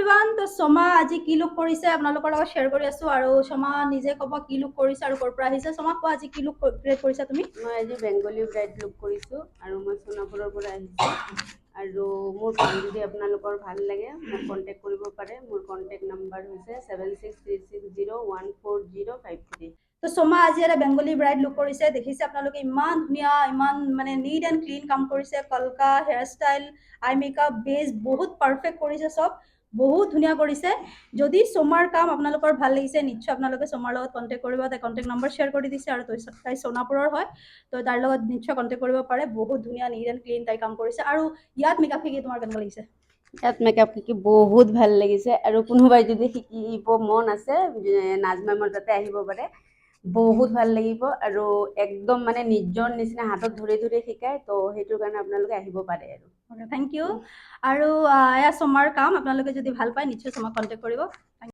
Everyone, তো শমা আজি কি লুক কৰিছে আপোনালোকৰ লগত শ্বেয়াৰ কৰি আছো আৰু শমা নিজে ক'ব কি লুক কৰিছে আৰু ক'ৰ পৰা আহিছে। শমা কোৱা আজি কি লুক ক্ৰিয়েট কৰিছা তুমি? মই আজি বেংগলী ব্ৰাইড লুক কৰিছোঁ আৰু মই সোণাপুৰৰ পৰা আহিছোঁ আৰু মোৰ কাম যদি আপোনালোকৰ ভাল লাগে মোক কণ্টেক্ট কৰিব পাৰে। মোৰ কণ্টেক্ট নাম্বাৰ হৈছে 7636014053। তো শমা আজি এটা বেংগলী ব্ৰাইড লুক কৰিছে। দেখিছে আপোনালোকে ইমান ধুনীয়া, ইমান মানে নিট এণ্ড ক্লিন কাম কৰিছে। কলকা হেয়াৰ ষ্টাইল, আই মেকআপ, বেজ বহুত পাৰফেক্ট কৰিছে, চব বহুত ধুনীয়া কৰিছে। যদি শমাৰ কাম আপোনালোকৰ ভাল লাগিছে নিশ্চয় আপোনালোকে শমাৰ লগত কণ্টেক্ট কৰিব। তাই কণ্টেক্ট নম্বৰ শ্বেয়াৰ কৰি দিছে আৰু তাই সোণাপুৰৰ হয়, তো তাৰ লগত নিশ্চয় কণ্টেক্ট কৰিব পাৰে। বহুত ধুনীয়া নিট এণ্ড ক্লিন তাই কাম কৰিছে। আৰু ইয়াত মেকআপ শিকি তোমাৰ কেনেকুৱা লাগিছে? ইয়াত মেকআপ শিকি বহুত ভাল লাগিছে আৰু কোনোবাই যদি শিকিব মন আছে নাজ মেমৰ তাতে আহিব পাৰে। বহুত ভাল লাগিব আৰু একদম মানে নিজৰ নিচিনা হাতত ধৰি ধৰি শিকায়, তো সেইটোৰ কাৰণে আপোনালোকে আহিব পাৰে আৰু থেংক ইউ। আৰু এয়া শমাৰ কাম আপোনালোকে যদি ভাল পায় নিশ্চয় শমাক কণ্টেক্ট কৰিব।